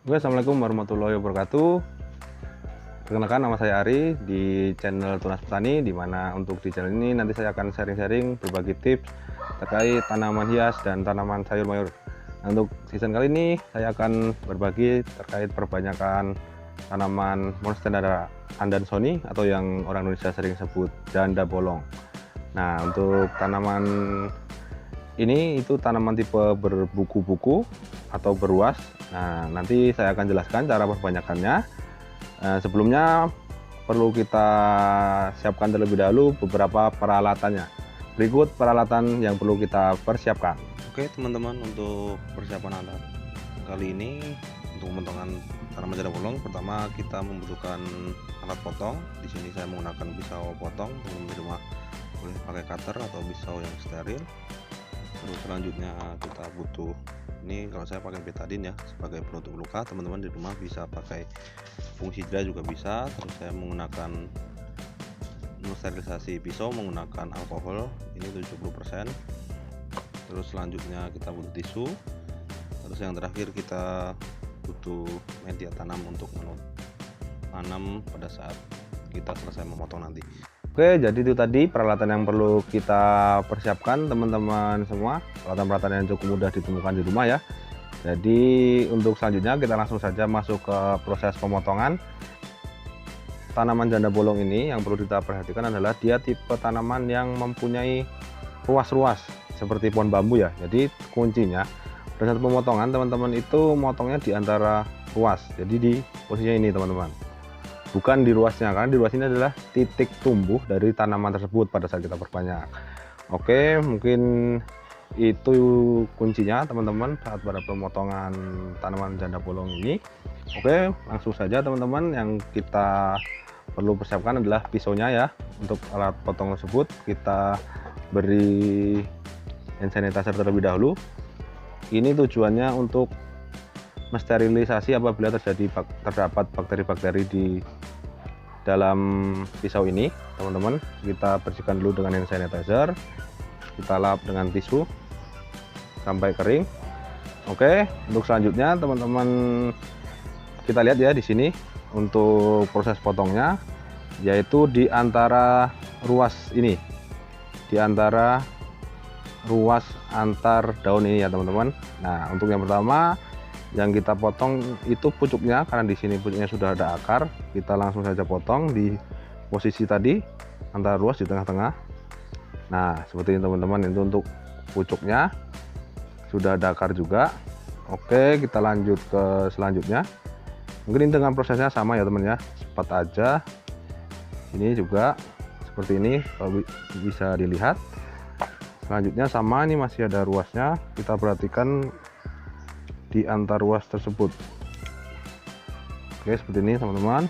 Oke, assalamualaikum warahmatullahi wabarakatuh. Perkenalkan, nama saya Ari di channel Tunas Petani, di mana untuk di channel ini nanti saya akan sharing-sharing berbagi tips terkait tanaman hias dan tanaman sayur mayur. Nah, untuk season kali ini saya akan berbagi terkait perbanyakan tanaman monstera Andansoni atau yang orang Indonesia sering sebut janda bolong. Nah, untuk tanaman ini itu tanaman tipe berbuku-buku atau beruas. Nah, nanti saya akan jelaskan cara perbanyakannya. Sebelumnya perlu kita siapkan terlebih dahulu beberapa peralatannya. Berikut peralatan yang perlu kita persiapkan. Oke teman-teman, untuk persiapan alat kali ini untuk pemotongan tanaman janda bolong, pertama kita membutuhkan alat potong. Di sini saya menggunakan pisau potong. Teman-teman di rumah boleh pakai cutter atau pisau yang steril. Terus selanjutnya kita butuh, ini kalau saya pakai betadine ya sebagai penutup luka. Teman-teman di rumah bisa pakai fungsidra juga bisa. Terus saya menggunakan sterilisasi pisau menggunakan alkohol ini 70%. Terus selanjutnya kita butuh tisu. Terus yang terakhir kita butuh media tanam untuk menanam pada saat kita selesai memotong nanti. Oke, jadi itu tadi peralatan yang perlu kita persiapkan teman-teman semua. Peralatan-peralatan yang cukup mudah ditemukan di rumah ya. Jadi untuk selanjutnya kita langsung saja masuk ke proses pemotongan. Tanaman janda bolong ini yang perlu kita perhatikan adalah dia tipe tanaman yang mempunyai ruas-ruas seperti pohon bambu ya. Jadi kuncinya pada saat pemotongan teman-teman itu motongnya di antara ruas. Jadi di posisinya ini teman-teman, bukan di ruasnya, karena di ruas ini adalah titik tumbuh dari tanaman tersebut pada saat kita perbanyak. Oke, mungkin itu kuncinya teman-teman saat pada pemotongan tanaman janda bolong ini. Oke, langsung saja teman-teman, yang kita perlu persiapkan adalah pisaunya ya. Untuk alat potong tersebut kita beri hand sanitizer terlebih dahulu. Ini tujuannya untuk mensterilisasi apabila terdapat bakteri-bakteri di dalam pisau ini teman-teman. Kita bersihkan dulu dengan hand sanitizer, kita lap dengan tisu sampai kering. Oke, untuk selanjutnya teman-teman kita lihat ya di sini untuk proses potongnya, yaitu di antara ruas ini, di antara ruas antar daun ini ya teman-teman. Nah, untuk yang pertama yang kita potong itu pucuknya, karena di sini pucuknya sudah ada akar. Kita langsung saja potong di posisi tadi antara ruas di tengah-tengah. Nah, seperti ini teman-teman, itu untuk pucuknya sudah ada akar juga. Oke, kita lanjut ke selanjutnya. Mungkin ini dengan prosesnya sama ya teman ya, cepat aja. Ini juga seperti ini kalau bisa dilihat. Selanjutnya sama, ini masih ada ruasnya. Kita perhatikan di antar ruas tersebut. Oke, seperti ini teman-teman.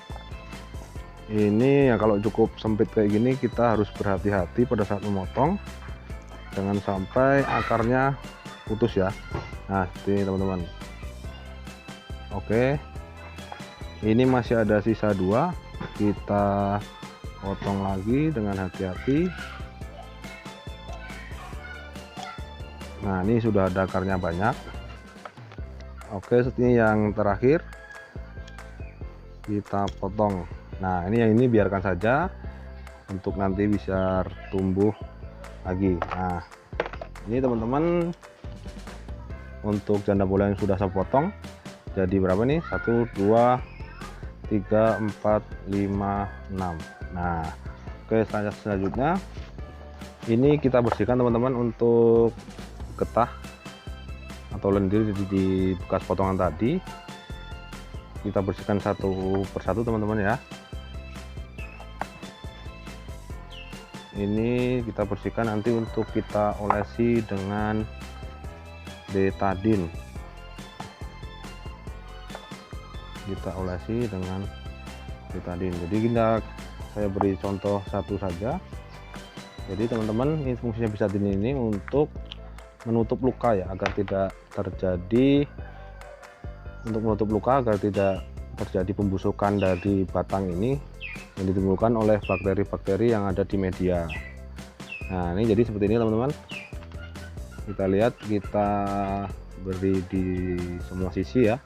Ini ya kalau cukup sempit kayak gini kita harus berhati-hati pada saat memotong, jangan sampai akarnya putus ya. Nah, seperti ini teman-teman. Oke, ini masih ada sisa dua, kita potong lagi dengan hati-hati. Nah, ini sudah ada akarnya banyak. Oke, seperti yang terakhir kita potong. Nah, ini yang ini biarkan saja untuk nanti bisa tumbuh lagi. Nah, ini teman-teman untuk janda bolong yang sudah saya potong jadi berapa nih? 1 2 3 4 5 6. Nah, oke, selanjutnya ini kita bersihkan teman-teman untuk getah atau lendir di bekas potongan tadi. Kita bersihkan satu persatu teman-teman ya. Ini kita bersihkan nanti untuk kita olesi dengan betadine. Kita olesi dengan betadine. Jadi saya beri contoh satu saja. Jadi teman-teman, ini fungsinya betadine ini untuk menutup luka ya, agar tidak terjadi pembusukan dari batang ini yang ditimbulkan oleh bakteri-bakteri yang ada di media. Nah, ini jadi seperti ini teman-teman. Kita lihat, kita beri di semua sisi ya,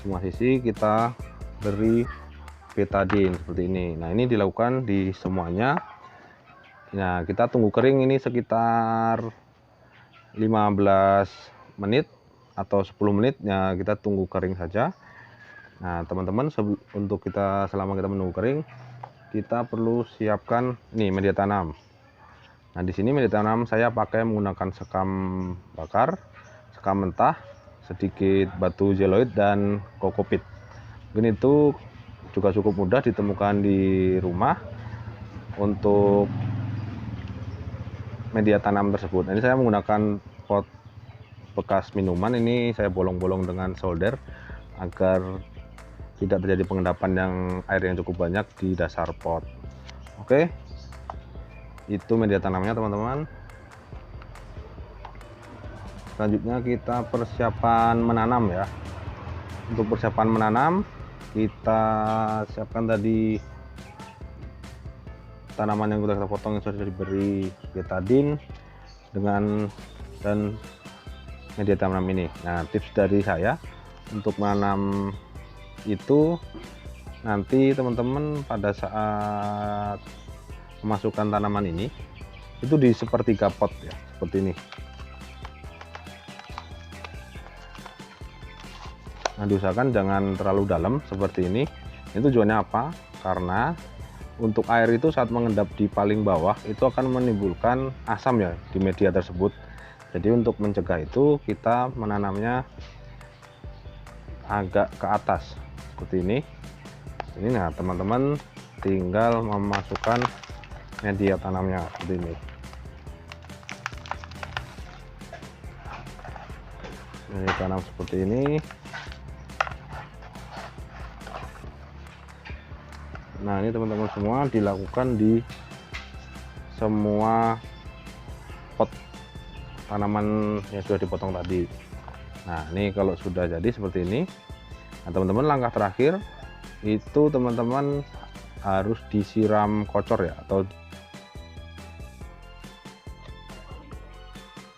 semua sisi kita beri betadine seperti ini. Nah, ini dilakukan di semuanya. Nah, kita tunggu kering ini sekitar 15 menit atau 10 menit ya, kita tunggu kering saja. Nah, teman-teman, untuk selama kita menunggu kering, kita perlu siapkan ini media tanam. Nah, di sini media tanam saya pakai menggunakan sekam bakar, sekam mentah, sedikit batu jeloid dan kokopit. Mungkin itu juga cukup mudah ditemukan di rumah untuk media tanam tersebut. Ini saya menggunakan pot bekas minuman, ini saya bolong-bolong dengan solder agar tidak terjadi pengendapan air yang cukup banyak di dasar pot. Oke, itu media tanamnya teman-teman. Selanjutnya kita persiapan menanam ya. Untuk persiapan menanam, kita siapkan tadi tanaman yang sudah kita potong, yang sudah diberi betadine dan media tanam ini. Nah, tips dari saya untuk menanam itu, nanti teman-teman pada saat memasukkan tanaman ini itu di sepertiga pot ya, seperti ini. Nah, diusahakan jangan terlalu dalam seperti ini. Ini tujuannya apa? Karena untuk air itu saat mengendap di paling bawah itu akan menimbulkan asam ya di media tersebut. Jadi untuk mencegah itu kita menanamnya agak ke atas seperti ini. Nah, teman-teman tinggal memasukkan media tanamnya seperti ini. Ini tanam seperti ini. Nah, ini teman-teman semua dilakukan di semua pot tanaman yang sudah dipotong tadi. Nah, ini kalau sudah jadi seperti ini, nah teman-teman, langkah terakhir itu teman-teman harus disiram kocor ya, atau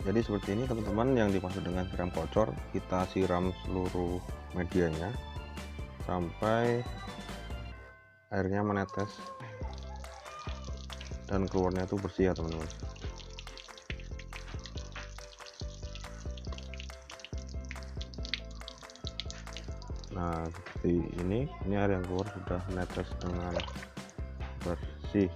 jadi seperti ini teman-teman. Yang dimaksud dengan siram kocor, kita siram seluruh medianya sampai airnya menetes dan keluarnya itu bersih ya teman-teman. Nah, seperti ini air yang keluar sudah menetes dengan bersih.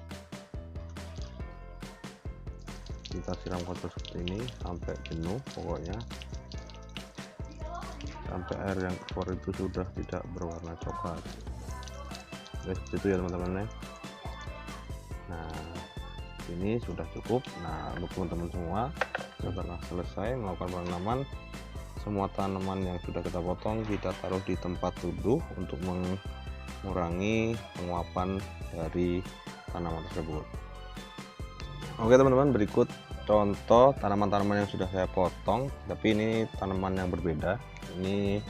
Kita siram kotor seperti ini sampai jenuh, pokoknya sampai air yang keluar itu sudah tidak berwarna coklat. Seperti itu ya teman-teman ya. Nah, ini sudah cukup. Nah, untuk teman-teman semua, setelah selesai melakukan penanaman, semua tanaman yang sudah kita potong kita taruh di tempat teduh untuk mengurangi penguapan dari tanaman tersebut. Oke teman-teman, berikut contoh tanaman-tanaman yang sudah saya potong, tapi ini tanaman yang berbeda. Ini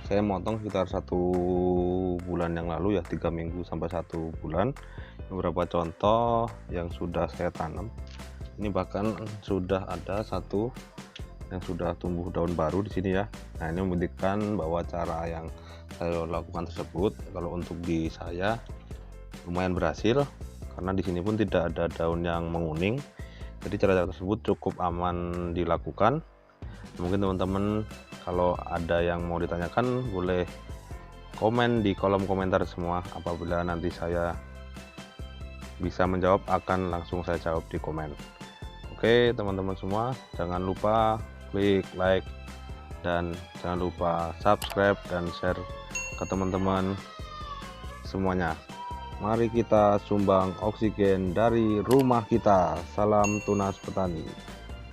saya motong sekitar 1 bulan yang lalu ya, 3 minggu sampai 1 bulan. Beberapa contoh yang sudah saya tanam, ini bahkan sudah ada satu yang sudah tumbuh daun baru di sini ya. Nah, ini membuktikan bahwa cara yang saya lakukan tersebut kalau untuk di saya lumayan berhasil, karena di sini pun tidak ada daun yang menguning. Jadi cara tersebut cukup aman dilakukan. Mungkin teman-teman kalau ada yang mau ditanyakan boleh komen di kolom komentar semua. Apabila nanti saya bisa menjawab, akan langsung saya jawab di komen. Oke teman-teman semua, jangan lupa klik like dan jangan lupa subscribe dan share ke teman-teman semuanya. Mari kita sumbang oksigen dari rumah kita. Salam tunas petani.